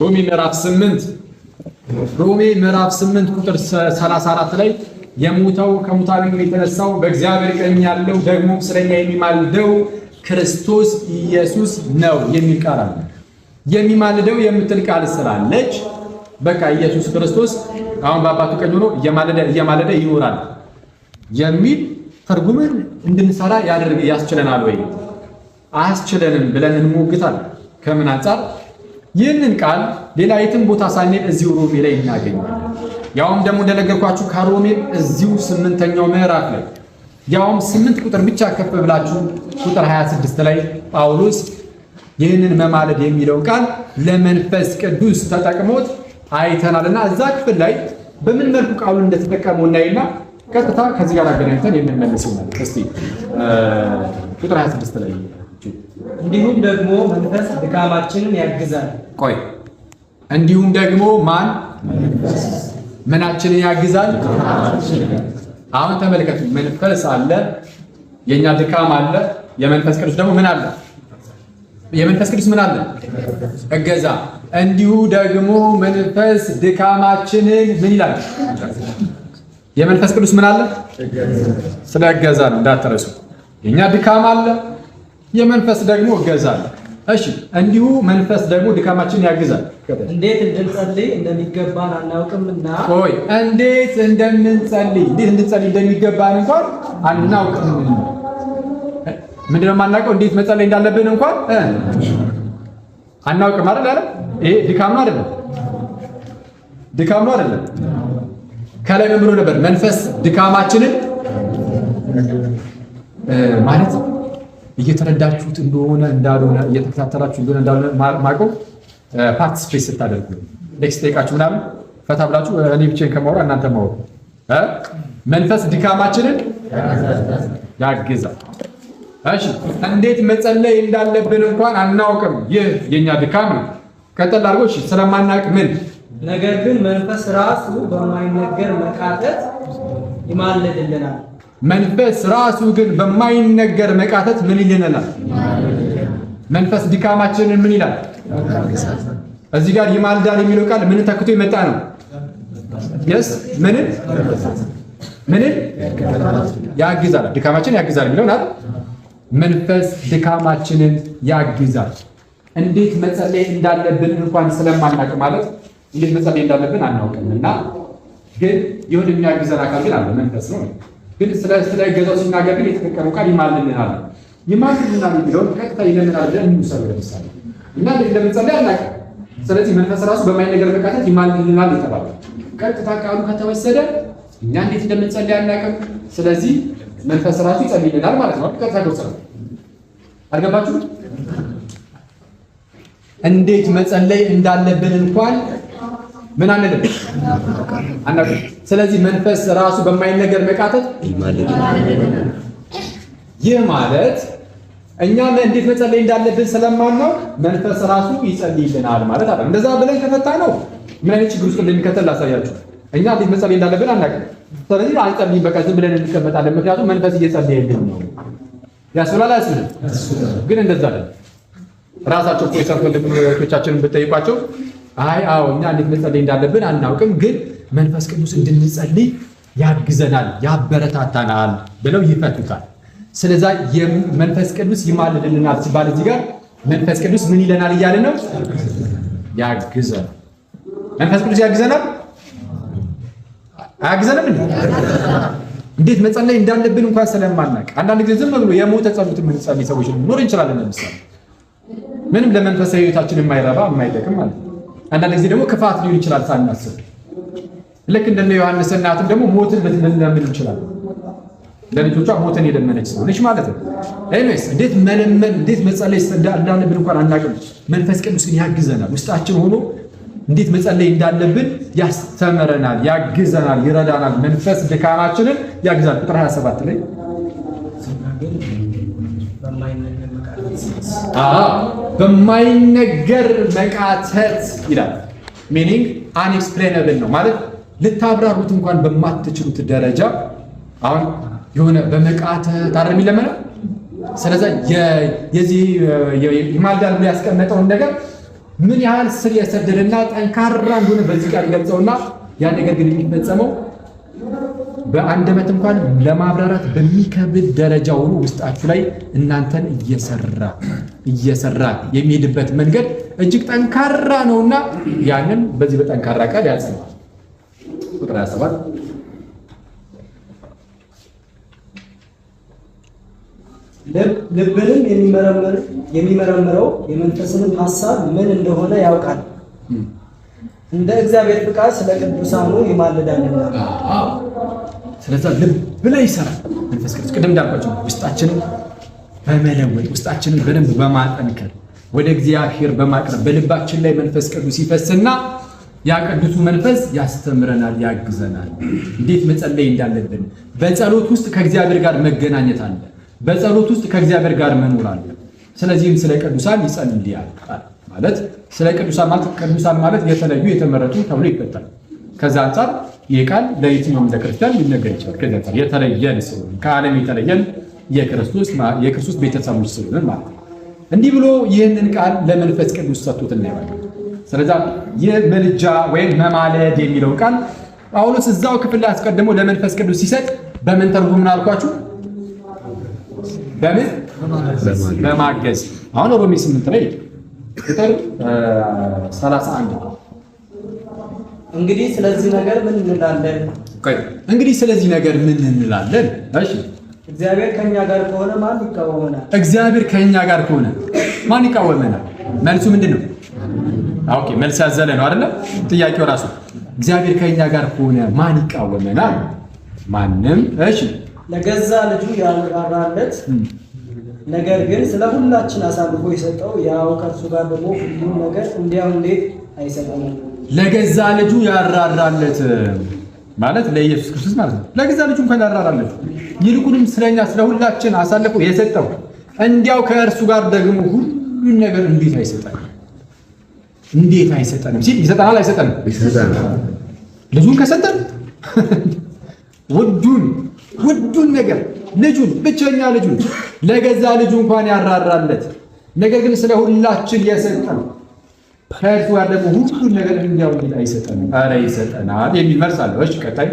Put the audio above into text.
ሮሜ ምዕራፍ 8 ቁጥር 34 ላይ የሞተው ከሙታን የተነሳው በእግዚአብሔር ቀኝ ያለው ደግሞ ስለኛ የሚማልደው ክርስቶስ ኢየሱስ ነው የሚል ቃል አለ። የሚማልደው የምትል ቃል ስላለች በቃ ኢየሱስ ክርስቶስ አሁን በአባቱ ቀኝ ሆኖ እየማለደ ይኖራል የሚል ትርጉምን እንድንሰራ ያስችለናል ወይ አያስችለንም ብለን እንሞግታለን። ከምን አንጻር? ይህንን ቃል ሌላ የትም ቦታ ሳንሄድ እዚሁ ሮሜ ላይ እናገኛለን። ያውም ደግሞ እንደነገርኳችሁ ከሮሜ እዚሁ 8ኛው ምዕራፍ ላይ ያውም 8 ቁጥር ብቻ ከፍ ብላችሁ ቁጥር 26 ላይ ጳውሎስ ይህንን መማለድ የሚለው ቃል ለመንፈስ ቅዱስ ተጠቅሞት አይተናልና እዛ ክፍል ላይ በምን መልኩ ቃሉን እንደተጠቀመው እናይና ቀጥታ ከዚህ ጋር አገናኝተን የምንመለስ ይሆናል። እስቲ ቁጥር 26 ላይ እንዲሁም ደግሞ መንፈስ ድካማችንን ያግዛል። ቆይ እንዲሁም ደግሞ ማን ምናችንን ያግዛል? አሁን ተመልከቱ። መንፈስ አለ፣ የኛ ድካም አለ። የመንፈስ ቅዱስ ደግሞ ምን አለ? የመንፈስ ቅዱስ ምን አለ? እገዛ። እንዲሁ ደግሞ መንፈስ ድካማችንን ምን ይላል? የመንፈስ ቅዱስ ምን አለ? ስለ እገዛ ነው እንዳትረሱ። የኛ ድካም አለ፣ የመንፈስ ደግሞ እገዛ አለ። እሺ እንዲሁ መንፈስ ደግሞ ድካማችንን ያግዛል። እንዴት እንድንጸልይ እንደሚገባን አናውቅምና። ቆይ እንዴት እንድንጸልይ እንደሚገባን እንኳን አናውቅም። ምንድነው የማናውቀው? እንዴት መጸለይ እንዳለብን እንኳን አናውቅም አይደል? ይሄ ድካም ነው አይደለም? ድካም ነው አይደለም? ከላይ ምን ብሎ ነበር? መንፈስ ድካማችንን ማለት እየተረዳችሁት እንደሆነ እንዳልሆነ እየተከታተላችሁ እንደሆነ እንዳልሆነ ማቀው ፓርቲሲፔት ስታደርጉ ኔክስት ጠይቃችሁ ምናምን ፈታ ብላችሁ እኔ ብቻዬን ከማወራ እናንተ ማወሩ መንፈስ ድካማችንን ያግዛል። እሺ እንዴት መጸለይ እንዳለብን እንኳን አናውቅም። ይህ የኛ ድካም ነው። ቀጠል አድርጎ እሺ ስለማናውቅ ምን ነገር ግን መንፈስ ራሱ በማይነገር መቃተት ይማልድልናል። መንፈስ ራሱ ግን በማይነገር መቃተት ምን ይልናል? መንፈስ ድካማችንን ምን ይላል? እዚህ ጋር ይማልዳል የሚለው ቃል ምን ተክቶ የመጣ ነው? yes ምን ያግዛል? ድካማችንን ያግዛል የሚለው አይደል? መንፈስ ድካማችንን ያግዛል። እንዴት መጸለይ እንዳለብን እንኳን ስለማናውቅ ማለት እንዴት መጸለይ እንዳለብን አናውቅምና ግን ይሁን የሚያግዘን አካል ግን አለ፣ መንፈስ ነው። ግን ስለ ገዛው ሲናገር ግን የተጠቀመው ቃል ይማልልናል የሚለውን ቀጥታ ይለምናል ብለን እንውሰድ። ለምሳሌ እና ለምንጸልይ አናውቅም። ስለዚህ መንፈስ ራሱ በማይነገር መቃተት ይማልልናል የተባለው ቀጥታ ቃሉ ከተወሰደ እኛ እንዴት እንደምንጸልይ አናውቅም። ስለዚህ መንፈስ ራሱ ይጸልይልናል ማለት ነው። ቀጥታ ተወሰደ። አልገባችሁ? እንዴት መጸለይ እንዳለብን እንኳን ምን አንልም አናውቅም። ስለዚህ መንፈስ ራሱ በማይነገር መቃተት ይህ ማለት እኛ እንዴት መጸለይ እንዳለብን ስለማናውቅ መንፈስ ራሱ ይጸልይልናል ማለት አይደለም። እንደዛ ብለን ከፈታ ነው ምን አይነት ችግር ውስጥ እንደሚከተል ላሳያችሁ። እኛ እንዴት መጸለይ እንዳለብን አናውቅም። ስለዚህ አንጸልይም፣ በቃ ዝም ብለን እንቀመጣለን። ምክንያቱም መንፈስ እየጸለየልን ነው። ያስብላል አያስብልም? ግን እንደዛ አይደለም። ራሳቸው ፕሮፌሰር ወንድሞቻችንን ብትጠይቋቸው አይ አዎ እኛ እንዴት መጸለይ እንዳለብን አናውቅም፣ ግን መንፈስ ቅዱስ እንድንጸልይ ያግዘናል፣ ያበረታታናል ብለው ይፈቱታል። ስለዛ የመንፈስ ቅዱስ ይማልድልናል ሲባል እዚህ ጋር መንፈስ ቅዱስ ምን ይለናል እያለ ነው? ያግዘናል። መንፈስ ቅዱስ ያግዘናል አያግዘንም? እንዴት መጸለይ እንዳለብን እንኳን ስለማናውቅ አንዳንድ ጊዜ ዝም ብሎ የሞተ ጸሎት የምንጸልይ ሰዎች ኖር እንችላለን። ለምሳሌ ምንም ለመንፈሳዊ ሕይወታችን የማይረባ የማይጠቅም ማለት ነው። አንዳንድ ጊዜ ደግሞ ክፋት ሊሆን ይችላል ሳናስብ። ልክ እንደነ ዮሐንስ እናትም ደግሞ ሞትን ልንለምን እንችላለን። ለልጆቿ ሞትን የለመነች ስለሆነች ማለት ነው። ኤኒዌይስ እንዴት መጸለይ እንዳለብን እንኳን አናውቅም። መንፈስ ቅዱስ ግን ያግዘናል። ውስጣችን ሆኖ እንዴት መጸለይ እንዳለብን ያስተምረናል፣ ያግዘናል፣ ይረዳናል። መንፈስ ድካማችንን ያግዛል። ቁጥር 27 ላይ በማይነገር መቃተት ይላል። ሚኒንግ አንኤክስፕሌነብል ነው ማለት ልታብራሩት እንኳን በማትችሉት ደረጃ አሁን የሆነ በመቃተት አይደል የሚለመነው። ስለዚህ የዚህ ይማልዳል ብሎ ያስቀመጠውን ነገር ምን ያህል ስር የሰደደና ጠንካራ እንደሆነ በዚህ ቃል ገልጸውና ያ ነገር ግን የሚፈጸመው በአንደበት እንኳን ለማብራራት በሚከብድ ደረጃ ሆኖ ውስጣችሁ ላይ እናንተን እየሰራ የሚሄድበት መንገድ እጅግ ጠንካራ ነውና ያንን በዚህ በጠንካራ ቃል ያጸናል። ቁጥር 27 ልብንም የሚመረምረው የመንፈስንም ሐሳብ ምን እንደሆነ ያውቃል፣ እንደ እግዚአብሔር ፍቃድ ስለ ቅዱሳኑ ይማልዳልና። ስለዚህ ልብ ላይ ይሰራል መንፈስ ቅዱስ። ቅድም እንዳልኳቸው ውስጣችንን በመለወጥ ውስጣችንን በደንብ በማጠንከር ወደ እግዚአብሔር በማቅረብ በልባችን ላይ መንፈስ ቅዱስ ይፈስና ያ ቅዱሱ መንፈስ ያስተምረናል፣ ያግዘናል። እንዴት መጸለይ እንዳለብን በጸሎት ውስጥ ከእግዚአብሔር ጋር መገናኘት አለ። በጸሎት ውስጥ ከእግዚአብሔር ጋር መኖር አለ። ስለዚህም ስለ ቅዱሳን ይጸልያል ማለት ስለ ቅዱሳን ማለት የተለዩ የተመረጡ ተብሎ ይፈታል። ከዛ አንጻር ይህ ቃል ለየትኛውም ለክርስቲያን ሊነገር ይችላል። ከዛ አንጻር የተለየን ስለሆነ ከዓለም የተለየን የክርስቶስ ቤተሰቦች ስለሆነ ማለት ነው። እንዲህ ብሎ ይህንን ቃል ለመንፈስ ቅዱስ ሰጥቶት እናያለን። ስለዚህ ይህ ምልጃ ወይም መማለድ የሚለው ቃል ጳውሎስ እዛው ክፍል ላይ አስቀድሞ ለመንፈስ ቅዱስ ሲሰጥ በምን ተርጉም ነው አልኳችሁ? በምን በማገዝ። አሁን ሮሜ 8 ላይ ቁጥር 31 እንግዲህ ስለዚህ ነገር ምን እንላለን? እንግዲህ ስለዚህ ነገር ምን እንላለን? እሺ እግዚአብሔር ከኛ ጋር ከሆነ ማን ይቃወመናል? እግዚአብሔር ከኛ ጋር ከሆነ ማን ይቃወመናል? መልሱ ምንድን ነው? ኦኬ መልስ ያዘለ ነው አይደለ? ጥያቄው ራሱ እግዚአብሔር ከኛ ጋር ከሆነ ማን ይቃወመናል? ማንም። እሺ ለገዛ ልጁ ያራራለት ነገር ግን ስለ ሁላችን አሳልፎ የሰጠው ያው ከእርሱ ጋር ደግሞ ሁሉም ነገር እንዲያው እንዴት አይሰጠንም? ለገዛ ልጁ ያራራለት ማለት ለኢየሱስ ክርስቶስ ማለት ነው። ለገዛ ልጁ እንኳን ያራራለት ይልቁንም ስለኛ ስለ ሁላችን አሳልፎ የሰጠው እንዲያው ከእርሱ ጋር ደግሞ ሁሉን ነገር እንዴት አይሰጠንም? እንዴት አይሰጠንም ሲል ይሰጠናል አይሰጠንም? ልጁን ከሰጠን ውዱን ነገር ልጁን ብቸኛ ልጁን ለገዛ ልጁ እንኳን ያራራለት ነገር ግን ስለ ሁላችን የሰጠን ከእርሱ ጋር ደግሞ ሁሉን ነገር እንዲያው አይሰጠንም? ኧረ ይሰጠናል የሚል መልስ አለው። እሺ ቀጣይ